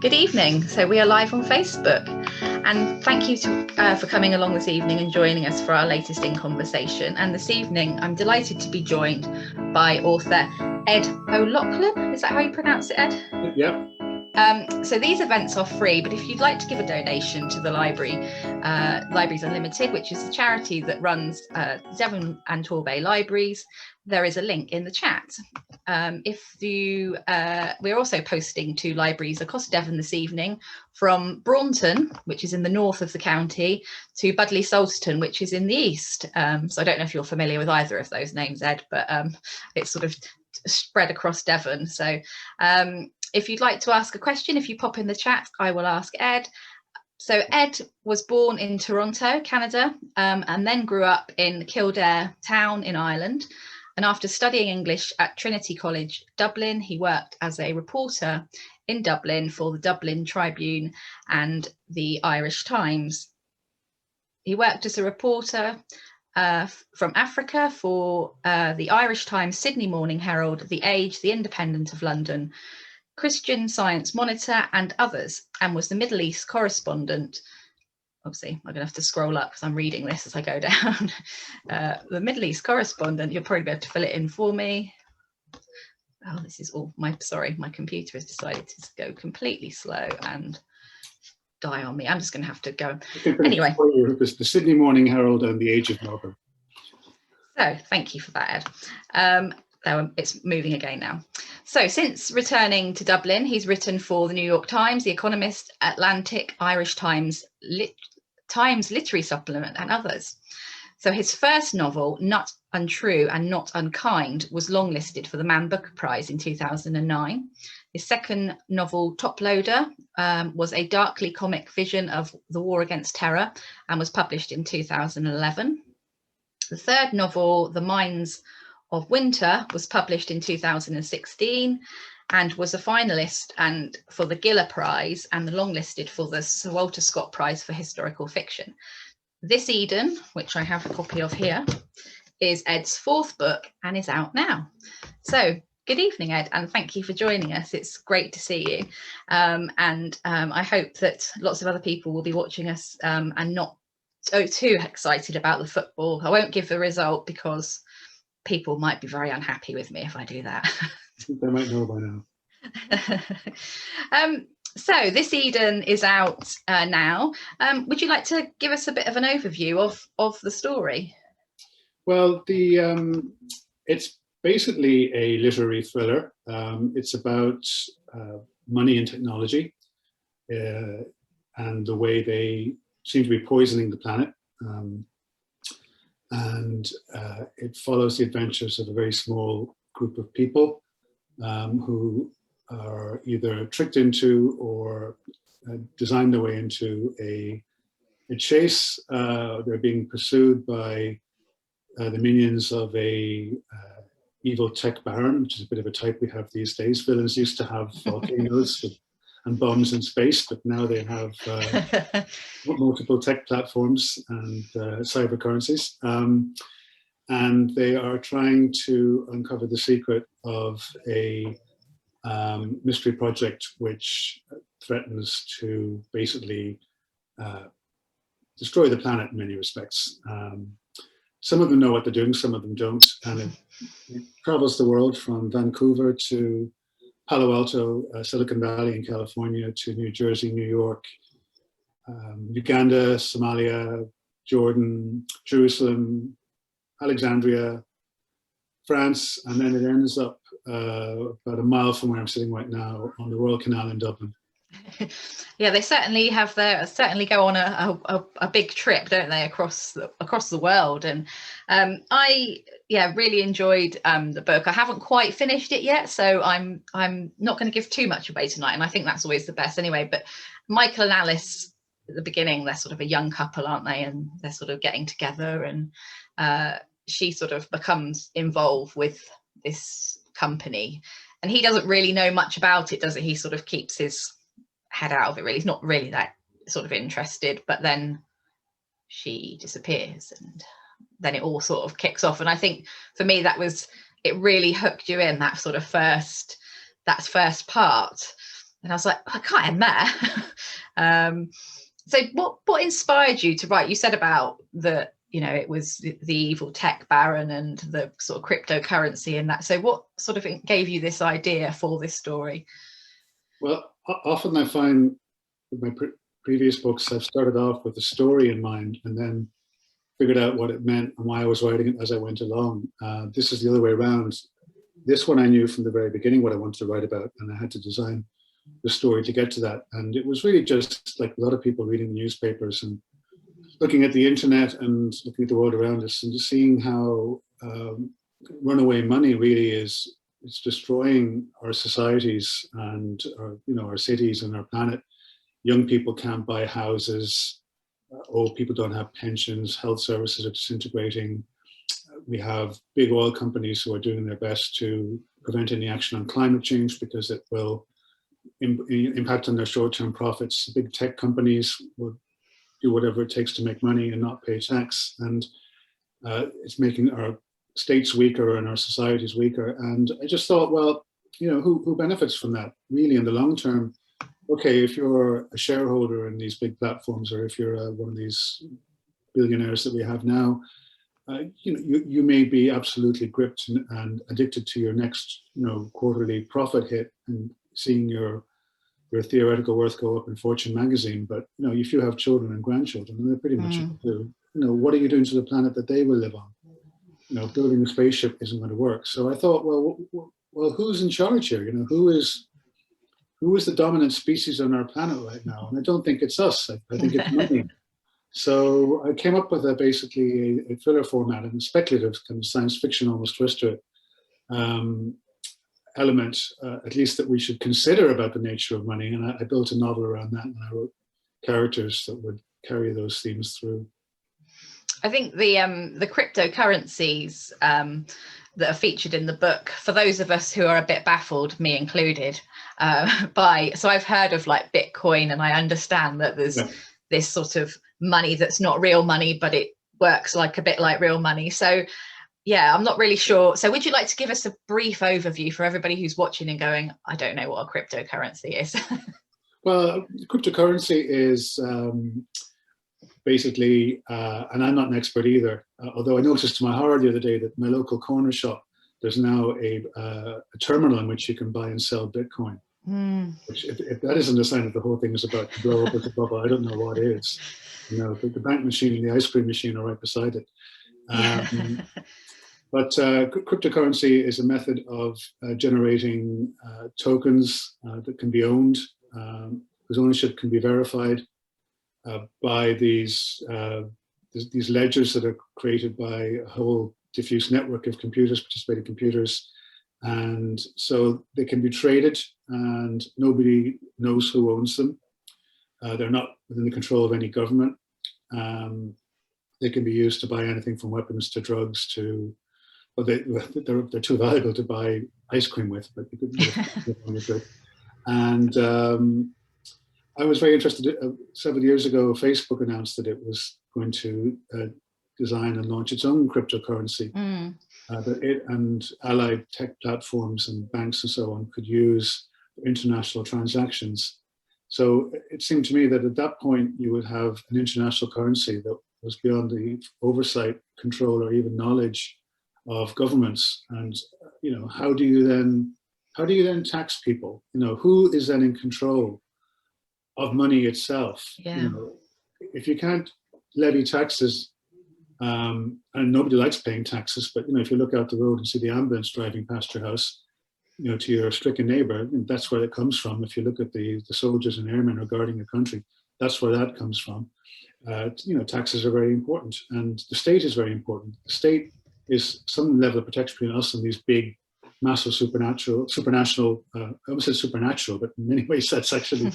Good evening. So we are live on Facebook, and thank you for coming along this evening and joining us for our latest In Conversation. And this evening, I'm delighted to be joined by author Ed O'Loughlin. Is that how you pronounce it, Ed? Yeah. So these events are free, but if you'd like to give a donation to the library, Libraries Unlimited, which is a charity that runs Devon and Torbay libraries, there is a link in the chat. We're also posting to libraries across Devon this evening, from Braunton, which is in the north of the county, to Budleigh Salterton, which is in the east. So I don't know if you're familiar with either of those names, Ed, but it's sort of spread across Devon. So if you'd like to ask a question, if you pop in the chat, I will ask Ed. So Ed was born in Toronto, Canada, and then grew up in Kildare town in Ireland. And after studying English at Trinity College, Dublin, he worked as a reporter in Dublin for the Dublin Tribune and the Irish Times. He worked as a reporter from Africa for the Irish Times, Sydney Morning Herald, The Age, The Independent of London, Christian Science Monitor and others, and was the Middle East correspondent. Obviously, I'm going to have to scroll up because I'm reading this as I go down. The Middle East correspondent, you'll probably be able to fill it in for me. Oh, this is all my computer has decided to go completely slow and die on me. I'm just going to have to go. Anyway. The Sydney Morning Herald and The Age of Melbourne. So thank you for that, Ed. It's moving again now. So since returning to Dublin, he's written for the New York Times, The Economist, Atlantic, Irish Times, Times Literary Supplement and others. So his first novel, Not Untrue and Not Unkind, was longlisted for the Man Booker Prize in 2009. His second novel, Toploader, was a darkly comic vision of the war against terror and was published in 2011. The third novel, The Mines of Winter, was published in 2016 and was a finalist for the Giller Prize and the longlisted for the Sir Walter Scott Prize for Historical Fiction. This Eden, which I have a copy of here, is Ed's fourth book and is out now. So good evening, Ed, and thank you for joining us. It's great to see you. I hope that lots of other people will be watching us and not too excited about the football. I won't give the result because people might be very unhappy with me if I do that. They might know by now. So this Eden is out now. Would you like to give us a bit of an overview of the story? Well, it's basically a literary thriller. It's about money and technology and the way they seem to be poisoning the planet. It follows the adventures of a very small group of people who are either tricked into or design their way into a chase. They're being pursued by the minions of a evil tech baron, which is a bit of a type we have these days. Villains used to have volcanoes and bombs in space, but now they have multiple tech platforms and cyber currencies. And they are trying to uncover the secret of a mystery project which threatens to basically destroy the planet in many respects. Some of them know what they're doing, some of them don't. And it travels the world from Vancouver to Palo Alto, Silicon Valley in California, to New Jersey, New York, Uganda, Somalia, Jordan, Jerusalem, Alexandria, France, and then it ends up about a mile from where I'm sitting right now on the Royal Canal in Dublin. Yeah, they certainly go on a big trip, don't they, across the world. And I really enjoyed the book. I haven't quite finished it yet, so I'm not going to give too much away tonight. And I think that's always the best anyway. But Michael and Alice at the beginning, they're sort of a young couple, aren't they? And they're sort of getting together, and she sort of becomes involved with this company, and he doesn't really know much about it, does he? He sort of keeps his head out of it, really. He's not really that sort of interested, but then she disappears and then it all sort of kicks off. And I think for me it really hooked you in, that sort of first part. And I was like, I can't end there. So what inspired you to write? You said about the, it was the evil tech baron and the sort of cryptocurrency and that. So what sort of gave you this idea for this story? Well, often I find with my previous books, I've started off with a story in mind and then figured out what it meant and why I was writing it as I went along. This is the other way around. This one I knew from the very beginning what I wanted to write about, and I had to design the story to get to that. And it was really just like a lot of people reading the newspapers and looking at the internet and looking at the world around us and just seeing how runaway money really is, it's destroying our societies and our cities and our planet. Young people can't buy houses. Old people don't have pensions. Health services are disintegrating. We have big oil companies who are doing their best to prevent any action on climate change because it will impact on their short-term profits. Big tech companies will do whatever it takes to make money and not pay tax. And it's making our states weaker and our societies weaker. And I just thought, well, who benefits from that really in the long term? Okay, if you're a shareholder in these big platforms, or if you're one of these billionaires that we have now, you may be absolutely gripped and addicted to your next, quarterly profit hit and seeing your theoretical worth go up in Fortune magazine. But if you have children and grandchildren, and they're pretty much do, what are you doing to the planet that they will live on? Building a spaceship isn't going to work. So I thought, well, who's in charge here? Who is the dominant species on our planet right now? And I don't think it's us. I think it's money. So I came up with basically a thriller format and a speculative kind of science fiction almost twist to it. Element, at least that we should consider about the nature of money. And I built a novel around that, and I wrote characters that would carry those themes through. I think the cryptocurrencies that are featured in the book, for those of us who are a bit baffled, me included, so I've heard of like Bitcoin, and I understand that there's this sort of money that's not real money, but it works like a bit like real money. So yeah, I'm not really sure. So would you like to give us a brief overview for everybody who's watching and going, I don't know what a cryptocurrency is? Well, cryptocurrency is basically, and I'm not an expert either, although I noticed to my horror the other day that my local corner shop, there's now a terminal in which you can buy and sell Bitcoin. Which, if that isn't a sign that the whole thing is about to blow up as a bubble, I don't know what is. The bank machine and the ice cream machine are right beside it. But cryptocurrency is a method of generating tokens that can be owned, whose ownership can be verified by these ledgers that are created by a whole diffuse network of computers, participating computers. And so they can be traded and nobody knows who owns them. They're not within the control of any government. They can be used to buy anything from weapons to drugs to, well, they're too valuable to buy ice cream with, but you could get on with it. And I was very interested, several years ago, Facebook announced that it was going to design and launch its own cryptocurrency that it and allied tech platforms and banks and so on could use for international transactions. So it seemed to me that at that point you would have an international currency that was beyond the oversight, control, or even knowledge of governments. And how do you then tax people? Who is then in control of money itself? Yeah. If you can't levy taxes, and nobody likes paying taxes, but if you look out the road and see the ambulance driving past your house, to your stricken neighbor, that's where it comes from. If you look at the soldiers and airmen who are guarding your country, that's where that comes from. Taxes are very important, and the state is very important. The state is some level of protection between us and these big, massive supranational. I almost said supernatural, but in many ways that's actually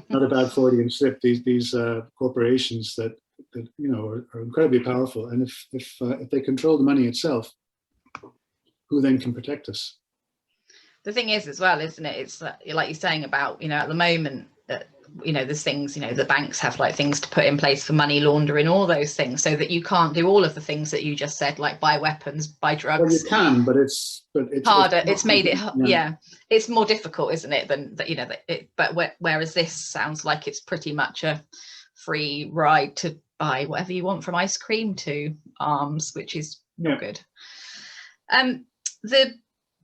not a bad Freudian slip. These corporations that are incredibly powerful, and if they control the money itself, who then can protect us? The thing is as well, isn't it? It's like you're saying about, at the moment, there's things, the banks have like things to put in place for money laundering, all those things, so that you can't do all of the things that you just said, like buy weapons, buy drugs. Well, you can, but it's harder. It's made it, yeah. It's more difficult, isn't it, than that, but whereas this sounds like it's pretty much a free ride to buy whatever you want, from ice cream to arms, which is not good.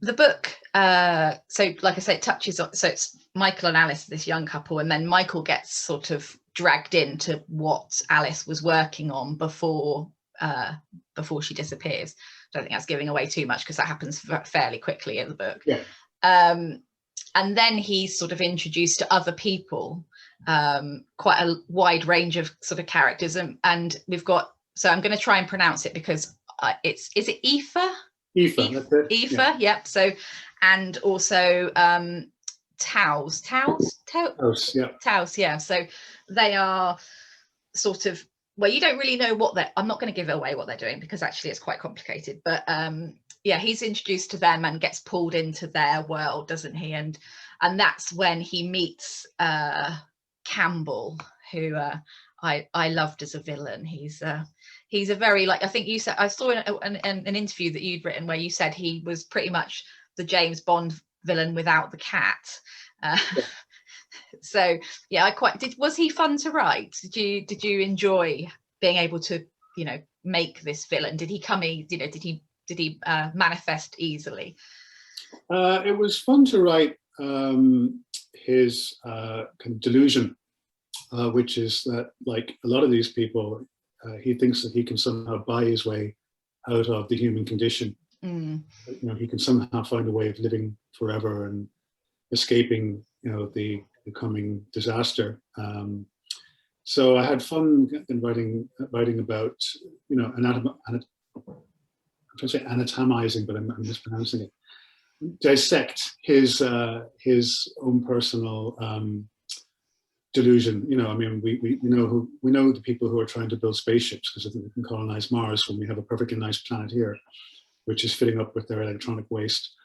The book, so like I say, it touches on, so it's Michael and Alice, this young couple, and then Michael gets sort of dragged into what Alice was working on before she disappears. I don't think that's giving away too much, because that happens fairly quickly in the book. Yeah. And then he's sort of introduced to other people, quite a wide range of sort of characters, and we've got, so I'm going to try and pronounce it, because is it Aoife? Aoife, that's it. Aoife, yep. So, and also Taos, yeah. Taos, yeah. So they are sort of, well, you don't really know what I'm not going to give away what they're doing, because actually it's quite complicated, but yeah, he's introduced to them and gets pulled into their world, doesn't he? And that's when he meets Campbell, who I loved as a villain. He's a very, like, I think you said, I saw an interview that you'd written where you said he was pretty much the James Bond villain without the cat. So yeah, was he fun to write? Did you enjoy being able to make this villain? Did he come did he manifest easily? It was fun to write his kind of delusion, which is that, like a lot of these people, he thinks that he can somehow buy his way out of the human condition. He can somehow find a way of living forever and escaping the coming disaster. So I had fun in writing about I'm trying to say anatomizing, but I'm mispronouncing it. Dissect his own personal delusion. I mean, we know the people who are trying to build spaceships because we can colonize Mars when we have a perfectly nice planet here, which is filling up with their electronic waste.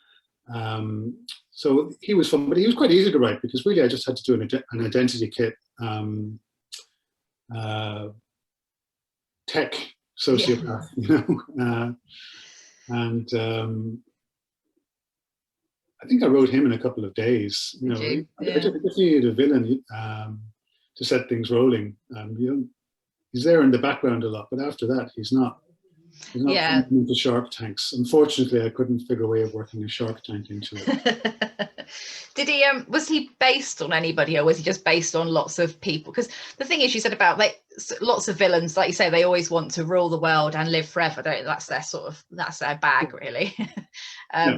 So he was fun, but he was quite easy to write, because really I just had to do an identity kit, tech sociopath, and I think I wrote him in a couple of days. I just needed a villain to set things rolling. He's there in the background a lot, but after that, he's not into Shark Tanks. Unfortunately, I couldn't figure a way of working a Shark Tank into it. Did he? Was he based on anybody, or was he just based on lots of people? Because the thing is, you said about lots of villains, like you say, they always want to rule the world and live forever. That's their bag, really.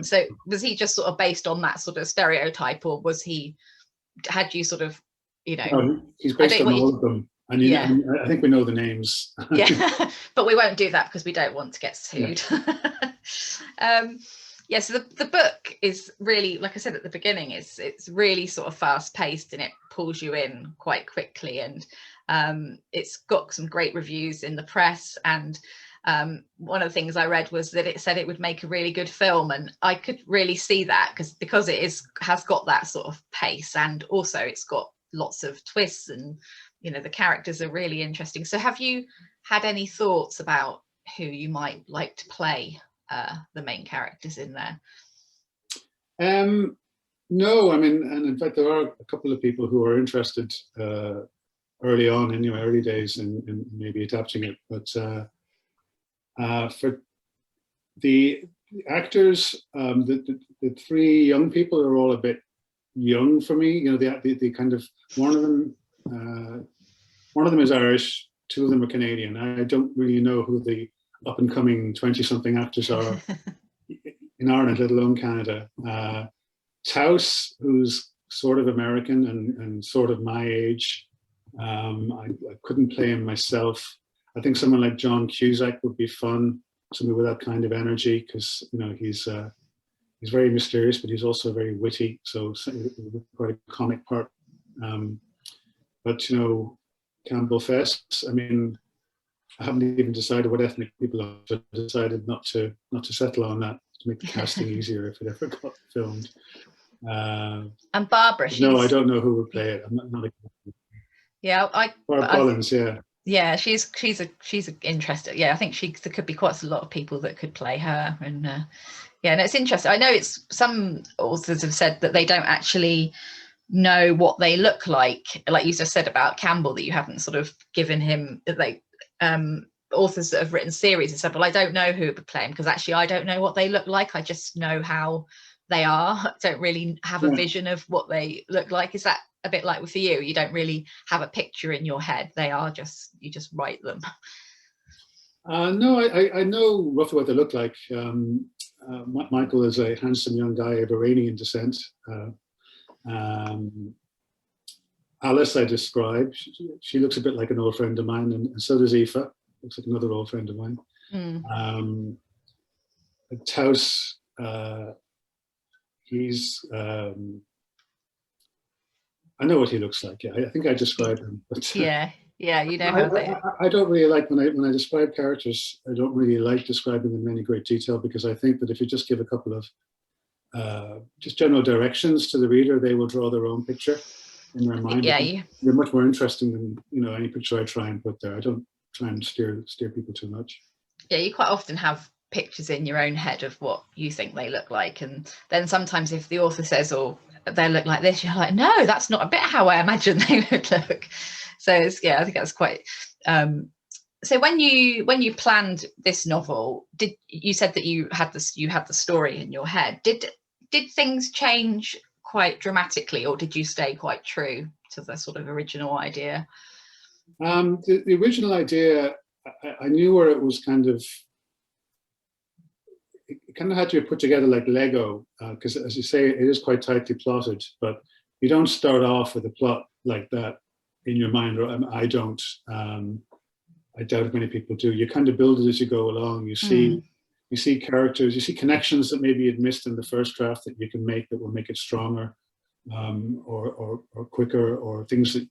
So was he just sort of based on that sort of stereotype, or had you sort of, No, he's based on all of them. And I think we know the names. Yeah, but we won't do that because we don't want to get sued. Yeah. So the book is really, like I said at the beginning, it's really sort of fast paced, and it pulls you in quite quickly, and it's got some great reviews in the press. And one of the things I read was that it said it would make a really good film, and I could really see that because it has got that sort of pace, and also it's got lots of twists, and the characters are really interesting. So have you had any thoughts about who you might like to play the main characters in there? No, I mean, and in fact there are a couple of people who are interested early on, anyway, early days in maybe adapting it, but for the actors, the three young people are all a bit young for me. The kind of one of them is Irish, two of them are Canadian. I don't really know who the up and coming 20-something actors are in Ireland, let alone Canada. Taos, who's sort of American and sort of my age. I couldn't play him myself. I think someone like John Cusack would be fun, somebody with that kind of energy, because he's very mysterious, but he's also very witty, so quite a comic part. But Campbell Fest, I mean, I haven't even decided what ethnic people are, so I decided not to settle on that, to make the casting easier if it ever got filmed. And Barbara, No, I she's don't know who would play it. I'm not a yeah, Barbara Collins, yeah. Yeah, she's interesting. Yeah, I think there could be quite a lot of people that could play her, and yeah, and it's interesting. I know it's some authors have said that they don't actually know what they look like you just said about Campbell, that you haven't sort of given him like authors that have written series and said, well, I don't know who would play him because actually I don't know what they look like. I just know how they are. I don't really have a vision of what they look like. Is that a bit like for you? You don't really have a picture in your head. They are just, you just write them. No, I know roughly what they look like. Michael is a handsome young guy of Iranian descent. Alice, I described. She looks a bit like an old friend of mine, and so does Aoife. Looks like another old friend of mine. Taus, he's. I know what he looks like. Yeah, I think I described him. But yeah, you know how they. I don't really like when I describe characters. I don't really like describing them in any great detail because I think that if you just give a couple of just general directions to the reader, they will draw their own picture in their mind. Yeah, they're much more interesting than any picture I try and put there. I don't try and steer people too much. Yeah, you quite often have pictures in your own head of what you think they look like, and then sometimes if the author says, "Oh, they look like this," you're like, "No, that's not a bit how I imagine they would look." So it's, yeah, I think that's quite. So when you planned this novel, did you said that you had the story in your head? Did things change quite dramatically, or did you stay quite true to the sort of original idea? The original idea, I knew where it was kind of had to be put together like Lego, because as you say, it is quite tightly plotted, but you don't start off with a plot like that in your mind, or I don't. I doubt if many people do. You kind of build it as you go along. You see characters, you see connections that maybe you'd missed in the first draft that you can make that will make it stronger, or quicker, or things that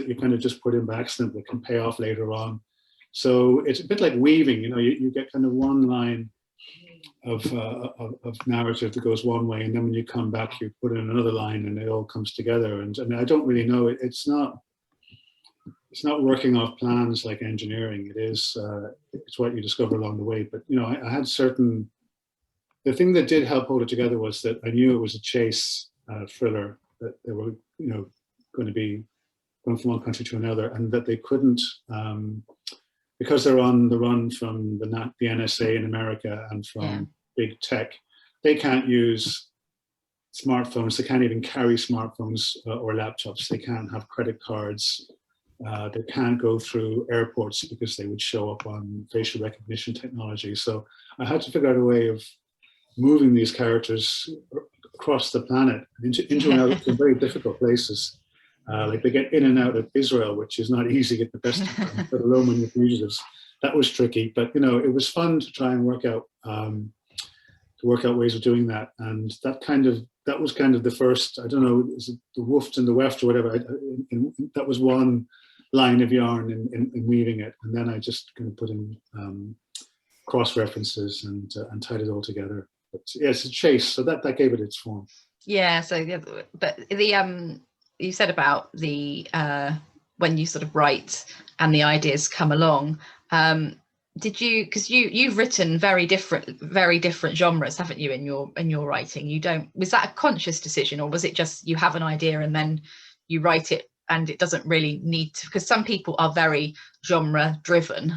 you kind of just put in by accident that can pay off later on. So it's a bit like weaving. You get kind of one line of narrative that goes one way, and then when you come back, you put in another line, and it all comes together. And I mean, I don't really know. It's not working off plans like engineering. It's what you discover along the way. But I had certain. The thing that did help hold it together was that I knew it was a chase thriller, that they were going to be going from one country to another, and that they couldn't. Because they're on the run from the NSA in America and from big tech, they can't use smartphones. They can't even carry smartphones or laptops. They can't have credit cards. They can't go through airports because they would show up on facial recognition technology. So I had to figure out a way of moving these characters across the planet into and out of very difficult places. Like they get in and out of Israel, which is not easy at the best of times, let alone when you're fugitives. That was tricky, but it was fun to try and work out ways of doing that. And that was kind of the first. I don't know, is it the Woofed and the Weft or whatever? That was one line of yarn in weaving it, and then I just kind of put in cross references and tied it all together. But yeah, it's a chase, so that gave it its form. Yeah. So, but the you said about the when you sort of write and the ideas come along, did you, because you've written very different genres, haven't you, in your writing? Was that a conscious decision, or was it just you have an idea and then you write it and it doesn't really need to, because some people are very genre driven,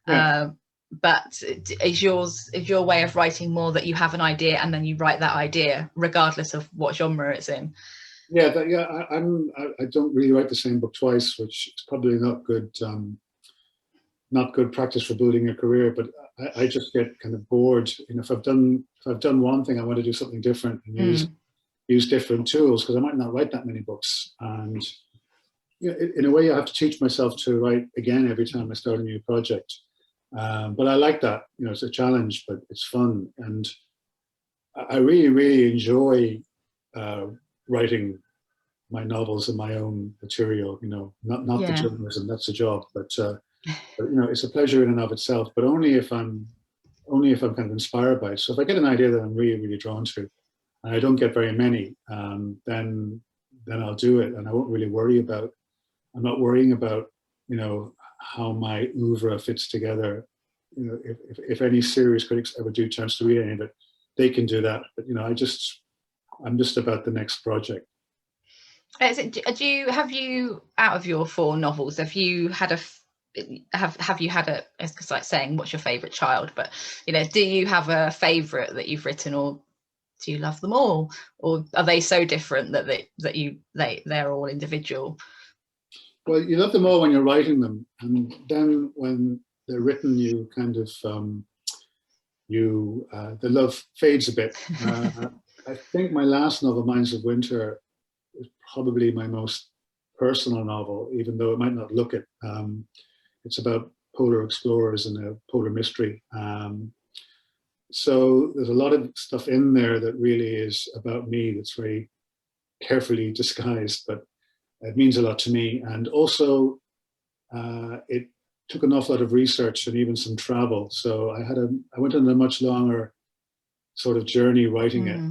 but is your way of writing more that you have an idea and then you write that idea regardless of what genre it's in? Yeah, I don't really write the same book twice, which is probably not good practice for building a career. But I just get kind of bored. If I've done one thing, I want to do something different and use different tools, because I might not write that many books. And in a way, I have to teach myself to write again every time I start a new project. But I like that. It's a challenge, but it's fun, and I really, really enjoy writing my novels and my own material. Not the journalism, that's a job, but it's a pleasure in and of itself. But only if I'm kind of inspired by it. So if I get an idea that I'm really, really drawn to, and I don't get very many, then I'll do it, and I won't really worry about. I'm not worrying about, how my oeuvre fits together. If any serious critics ever do chance to read any of it, they can do that. But I'm just about the next project. Have you, out of your 4 novels, have you had it's like saying what's your favorite child, but do you have a favorite that you've written, or do you love them all, or are they so different that they're all individual? Well, you love them all when you're writing them, and then when they're written, you kind of the love fades a bit. I think my last novel, Mines of Winter, is probably my most personal novel, even though it might not look it. It's about polar explorers and a polar mystery. So there's a lot of stuff in there that really is about me, that's very carefully disguised, but it means a lot to me. And also, it took an awful lot of research and even some travel. So I went on a much longer sort of journey writing it,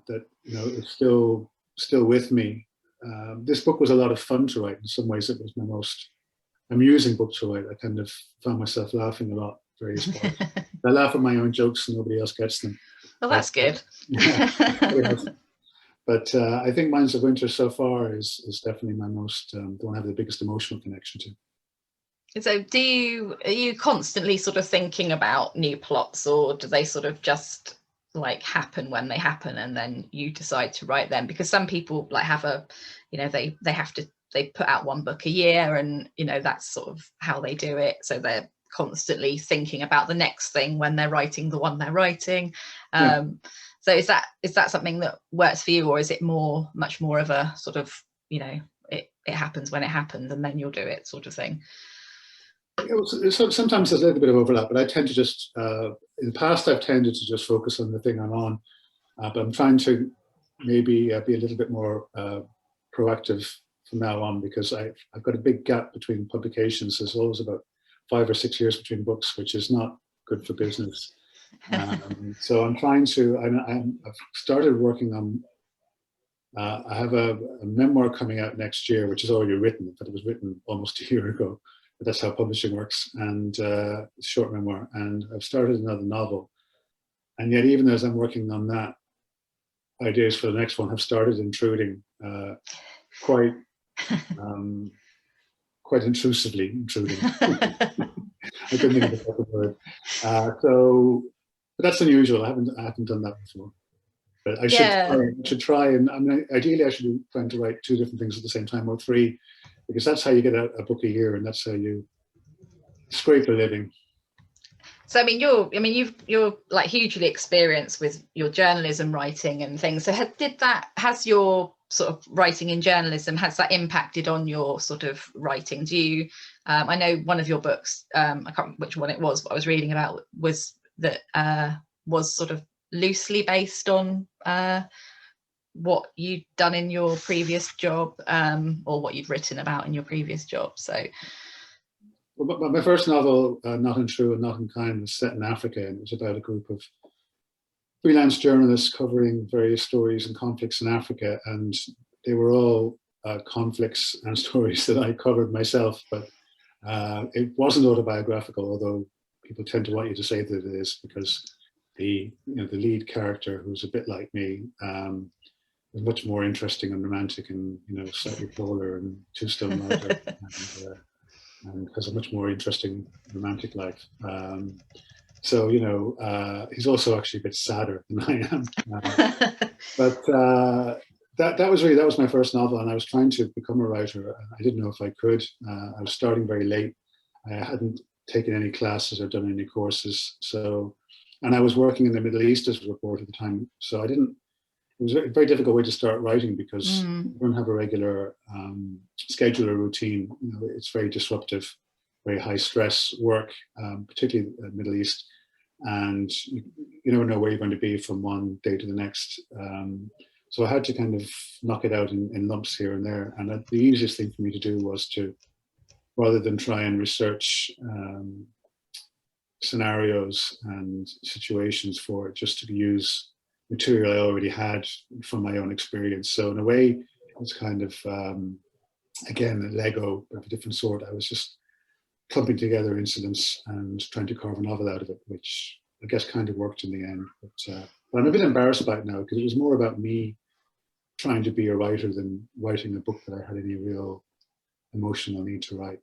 that is still with me. This book was a lot of fun to write. In some ways, it was my most amusing book to write. I kind of found myself laughing a lot at various parts. I laugh at my own jokes and nobody else gets them. Well, that's good. Yeah. But I think Mines of Winter so far is definitely my most, the one I have the biggest emotional connection to. So are you constantly sort of thinking about new plots, or do they sort of just like happen when they happen and then you decide to write them? Because some people like have they put out 1 book a year, and that's sort of how they do it. So they're constantly thinking about the next thing when they're writing the one they're writing. Yeah. So is that something that works for you, or is it much more of a sort of, it happens when it happens and then you'll do it sort of thing? Sometimes there's a little bit of overlap, but I tend to just, in the past, I've tended to just focus on the thing I'm on. But I'm trying to maybe be a little bit more proactive from now on, because I've got a big gap between publications. There's always about 5 or 6 years between books, which is not good for business. So I'm trying to, I've started working on, I have a memoir coming out next year, which is already written, but it was written almost a year ago. But that's how publishing works, and it's a short memoir. And I've started another novel. And yet, even as I'm working on that, ideas for the next one have started intruding quite intrusively intruding. I couldn't think of the second word. But that's unusual. I haven't done that before. But I should try, and ideally I should be trying to write 2 different things at the same time, or 3, because that's how you get a book a year, and that's how you scrape a living. So you're like hugely experienced with your journalism writing and things. So has your sort of writing in journalism, has that impacted on your sort of writing? Do you I know one of your books, I can't remember which one it was, but I was reading about was sort of loosely based on what you'd done in your previous job, or what you'd written about in your previous job. So well, my first novel, Not Untrue and Not Unkind, was set in Africa, and it was about a group of freelance journalists covering various stories and conflicts in Africa, and they were all conflicts and stories that I covered myself, but it wasn't autobiographical, although people tend to want you to say that it is, because the lead character, who's a bit like me, is much more interesting and romantic, and slightly taller and 2 stone lighter, and has a much more interesting romantic life. So he's also actually a bit sadder than I am. But that was my first novel, and I was trying to become a writer. I didn't know if I could. I was starting very late. I hadn't taken any classes or done any courses. And I was working in the Middle East as a reporter at the time. So it was a very difficult way to start writing, because you don't have a regular schedule or routine. It's very disruptive, very high stress work, particularly in the Middle East. And you never know where you're going to be from one day to the next. So I had to kind of knock it out in lumps here and there. And the easiest thing for me to do was to, rather than try and research scenarios and situations for it, just to use material I already had from my own experience. So in a way, it's kind of, again, a Lego of a different sort. I was just clumping together incidents and trying to carve a novel out of it, which I guess kind of worked in the end. But I'm a bit embarrassed by it now because it was more about me trying to be a writer than writing a book that I had any real emotional need to write.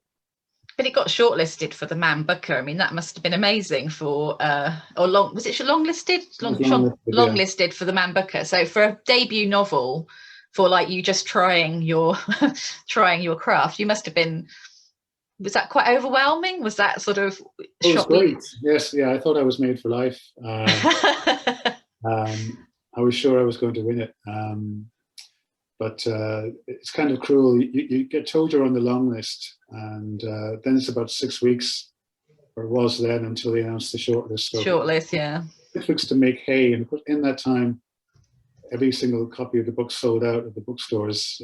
But it got shortlisted for the Man Booker. I mean, that must have been amazing for, was it longlisted? Longlisted for the Man Booker. So for a debut novel, for like you just trying your trying your craft, you must have been. Was that quite overwhelming? Was that sort of shocking? Yes, yeah. I thought I was made for life. I was sure I was going to win it. But it's kind of cruel. You get told you're on the long list, and then it's about 6 weeks, or it was then, until they announced the shortlist. So shortlist, yeah. 6 weeks to make hay, and in that time, every single copy of the book sold out at the bookstores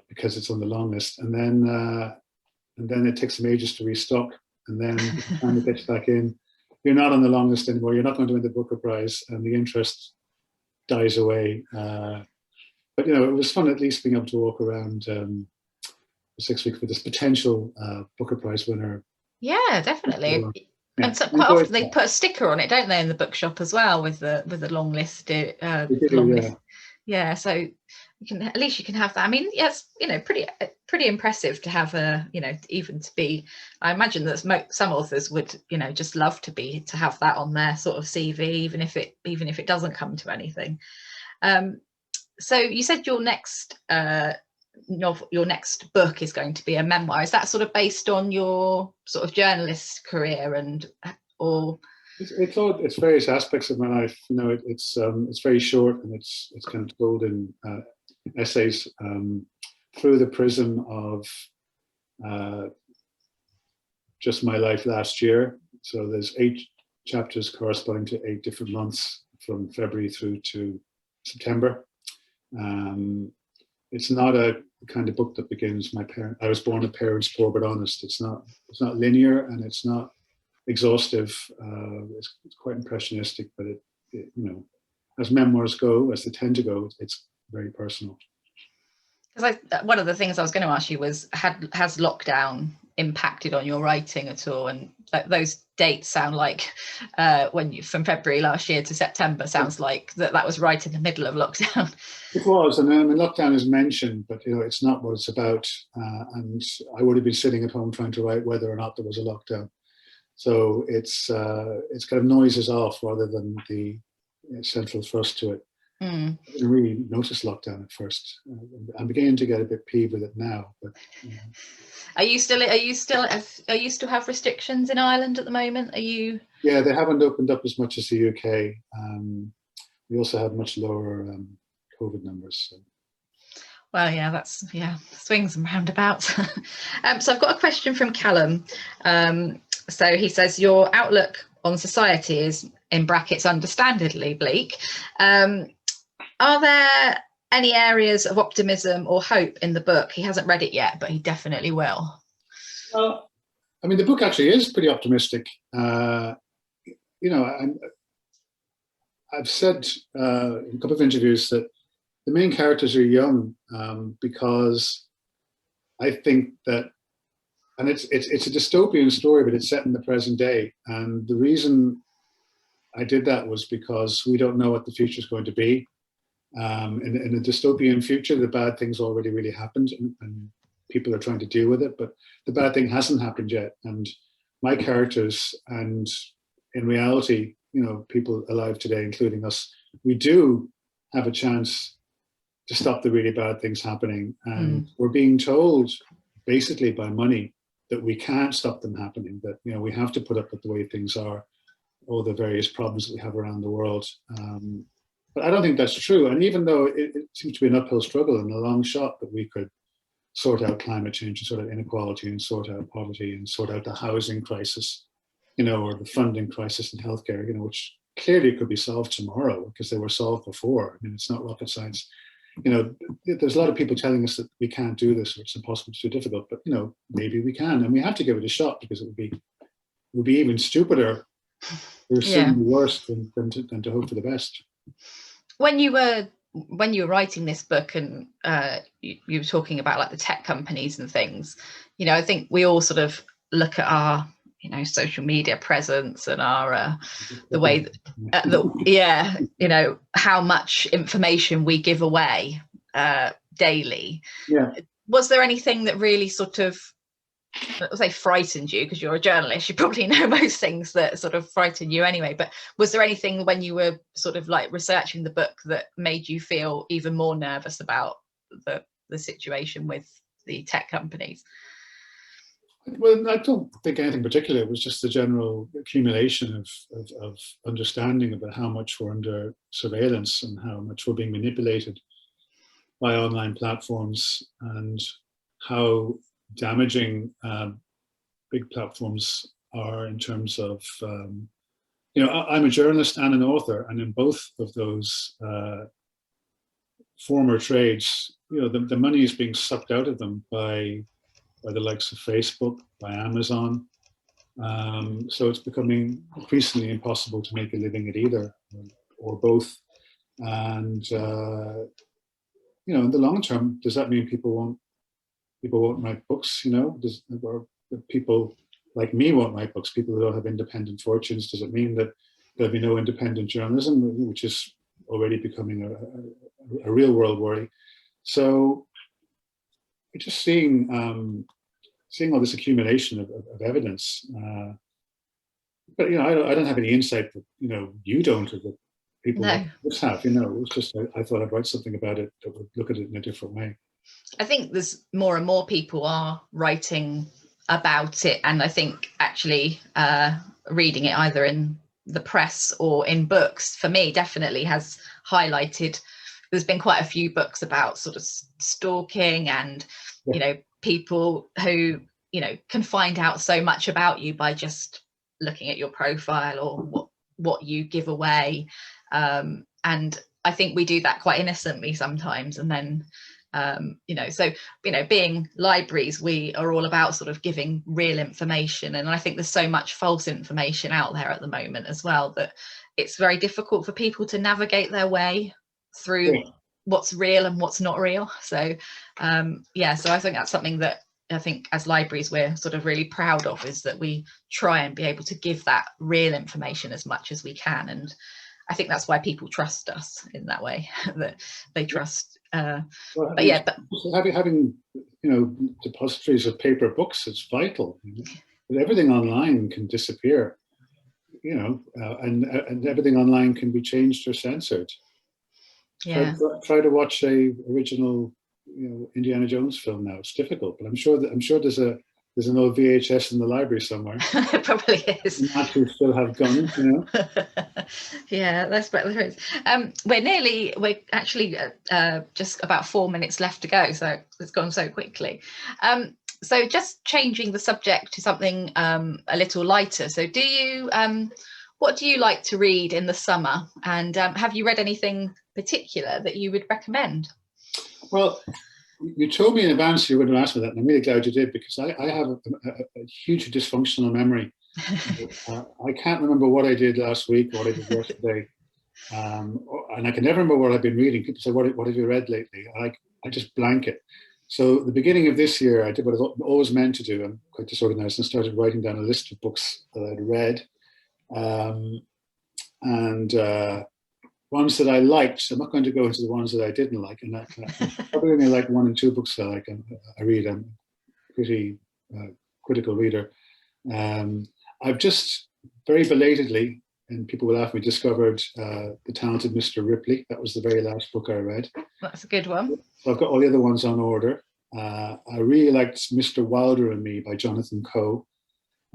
because it's on the long list, and then it takes some ages to restock, and then by the time it gets back in, you're not on the long list anymore. You're not going to win the Booker Prize, and the interest dies away. But it was fun at least being able to walk around for 6 weeks with this potential Booker Prize winner. Yeah, definitely. Yeah. And so quite often they put a sticker on it, don't they, in the bookshop as well with the long list. List. Yeah, so you can at least you can have that. I mean, yes, pretty impressive to have even to be. I imagine that some authors would just love to have that on their sort of CV, even if it doesn't come to anything. So you said your next novel, your next book is going to be a memoir. Is that sort of based on your sort of journalist career or? It's various aspects of my life. It's very short, and it's kind of told in essays through the prism of just my life last year. So there's 8 chapters corresponding to 8 different months from February through to September. It's not a kind of book that begins I was born of parents poor but honest. It's not linear, and it's not exhaustive. It's quite impressionistic, but it as memoirs go, as they tend to go, it's very personal. Because one of the things I was going to ask you was, has lockdown impacted on your writing at all? And those dates sound like from February last year to September sounds like that was right in the middle of lockdown. It was, and I mean, lockdown is mentioned, but it's not what it's about. And I would have been sitting at home trying to write whether or not there was a lockdown. So it's kind of noises off rather than the central thrust to it. I didn't really notice lockdown at first. I'm beginning to get a bit peeved with it now. But are you still have restrictions in Ireland at the moment? Are you? Yeah, they haven't opened up as much as the UK. We also have much lower COVID numbers. So. Well, yeah, that's swings and roundabouts. So I've got a question from Callum. So he says, your outlook on society is, in brackets, understandably bleak. Are there any areas of optimism or hope in the book? He hasn't read it yet, but he definitely will. Well, I mean, the book actually is pretty optimistic. I've said in a couple of interviews that the main characters are young because I think that, and it's a dystopian story, but it's set in the present day. And the reason I did that was because we don't know what the future is going to be. In a dystopian future, the bad things already really happened, and people are trying to deal with it, but the bad thing hasn't happened yet. And my characters, and in reality, people alive today, including us, we do have a chance to stop the really bad things happening. And we're being told, basically by money, that we can't stop them happening, that we have to put up with the way things are, all the various problems that we have around the world. But I don't think that's true. And even though it seems to be an uphill struggle and a long shot that we could sort out climate change and sort out inequality and sort out poverty and sort out the housing crisis, or the funding crisis in healthcare, which clearly could be solved tomorrow because they were solved before. I mean, it's not rocket science. There's a lot of people telling us that we can't do this, or it's impossible, it's too difficult, but maybe we can, and we have to give it a shot, because it would be even stupider assume the worst than to hope for the best. When you were writing this book, and you were talking about like the tech companies and things, I think we all sort of look at our social media presence and our the way that, how much information we give away daily. Was there anything that really sort of, I'll say, frightened you? Because you're a journalist, you probably know most things that sort of frighten you anyway, but was there anything when you were sort of like researching the book that made you feel even more nervous about the situation with the tech companies? Well, I don't think anything particular. It was just the general accumulation of understanding about how much we're under surveillance and how much we're being manipulated by online platforms, and how damaging big platforms are in terms of, I'm a journalist and an author, and in both of those former trades, the money is being sucked out of them by the likes of Facebook, by Amazon. So it's becoming increasingly impossible to make a living at either, or both. And in the long term, does that mean people won't write books? Or people like me won't write books? People who don't have independent fortunes. Does it mean that there'll be no independent journalism, which is already becoming a real world worry? So we're just seeing all this accumulation of evidence. But I don't have any insight that you don't, or that people like this have. It was just I thought I'd write something about it that would look at it in a different way. I think there's more and more people are writing about it, and I think actually reading it either in the press or in books, for me, definitely has highlighted. There's been quite a few books about sort of stalking and people who can find out so much about you by just looking at your profile or what you give away, and I think we do that quite innocently sometimes, and then being libraries, we are all about sort of giving real information, and I think there's so much false information out there at the moment as well that it's very difficult for people to navigate their way through what's real and what's not real. So so I think that's something that I think as libraries we're sort of really proud of, is that we try and be able to give that real information as much as we can, and I think that's why people trust us in that way, that they trust. Having depositories of paper books is vital. But everything online can disappear, and everything online can be changed or censored. Try to watch a original Indiana Jones film now. It's difficult, but I'm sure there's an old VHS in the library somewhere. It probably is. Not who still have guns, Yeah, that's right. We're actually just about 4 minutes left to go, so it's gone so quickly. So just changing the subject to something a little lighter. So what do you like to read in the summer? And have you read anything particular that you would recommend? Well, you told me in advance you were going to ask me that, and I'm really glad you did, because I have a huge dysfunctional memory. I can't remember what I did last week, what I did yesterday, and I can never remember what I've been reading. People say, what have you read lately? I just blank it. So the beginning of this year, I did what I've always meant to do. I'm quite disorganized, and started writing down a list of books that I'd read, and ones that I liked. I'm not going to go into the ones that I didn't like, and I probably only like 1 and 2 books that I like. I read. I'm a pretty critical reader. I've just very belatedly, and people will laugh at me, discovered The Talented Mr. Ripley. That was the very last book I read. That's a good one. So I've got all the other ones on order. I really liked Mr. Wilder and Me by Jonathan Coe,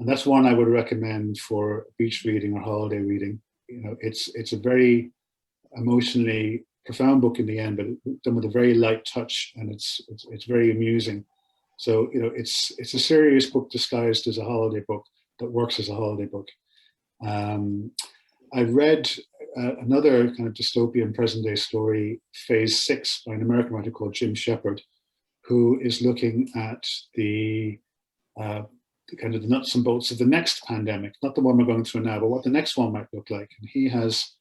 and that's one I would recommend for beach reading or holiday reading. It's a very emotionally profound book in the end, but done with a very light touch, and it's very amusing. So it's a serious book disguised as a holiday book that works as a holiday book. I read another kind of dystopian present day story, Phase 6, by an American writer called Jim Shepard, who is looking at the kind of the nuts and bolts of the next pandemic, not the one we're going through now, but what the next one might look like. And he has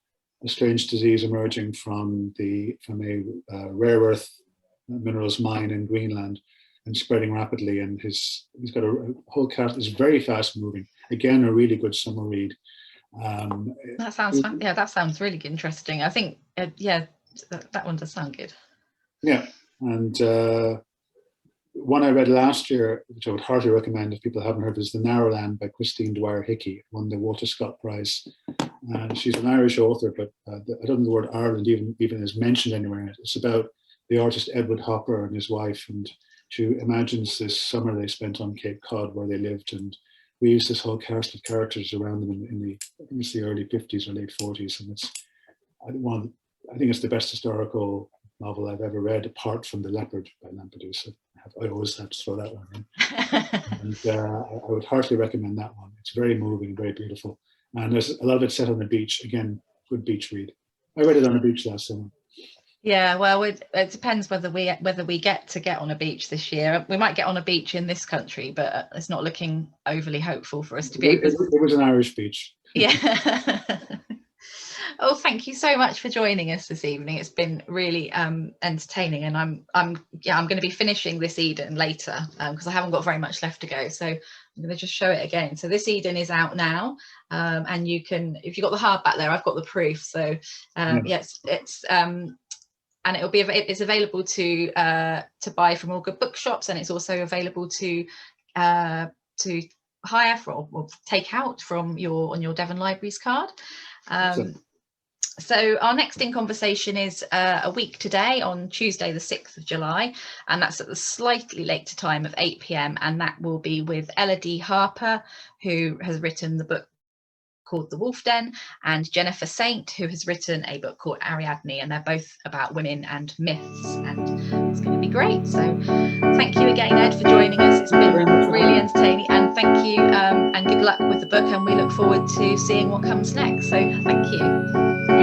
a strange disease emerging from a rare earth minerals mine in Greenland and spreading rapidly. And he's got a whole cast. It's very fast moving. Again, a really good summer read. That sounds fun. Yeah, that sounds really interesting. I think that one does sound good. Yeah, and one I read last year, which I would heartily recommend if people haven't heard, is The Narrow Land by Christine Dwyer Hickey. It won the Walter Scott Prize. She's an Irish author, but I don't know the word Ireland even is mentioned anywhere in it. It's about the artist Edward Hopper and his wife, and she imagines this summer they spent on Cape Cod where they lived, and weaves this whole cast of characters around them in the I think it's the early 50s or late 40s, and I think it's the best historical novel I've ever read, apart from The Leopard by Lampedusa. I always have to throw that one in. And I would heartily recommend that one. It's very moving, very beautiful. And there's a lot of it set on the beach. Again, good beach read. I read it on the beach last summer. Yeah, well, it depends whether we get on a beach this year. We might get on a beach in this country, but it's not looking overly hopeful for us to be able to. It was an Irish beach. Yeah. Oh, thank you so much for joining us this evening. It's been really entertaining, and I'm going to be finishing this Eden later because I haven't got very much left to go. So I'm going to just show it again. So this Eden is out now, and you can, if you've got the hardback there, I've got the proof. So yes, it's and it's available to buy from all good bookshops, and it's also available to hire or take out from on your Devon Libraries card. So our next In Conversation is a week today on Tuesday the 6th of July, and that's at the slightly later time of 8 p.m, and that will be with Ella D. Harper, who has written the book called The Wolf Den, and Jennifer Saint, who has written a book called Ariadne, and they're both about women and myths, and it's going to be great. So thank you again, Ed, for joining us. It's been really entertaining, and thank you and good luck with the book, and we look forward to seeing what comes next. So thank you.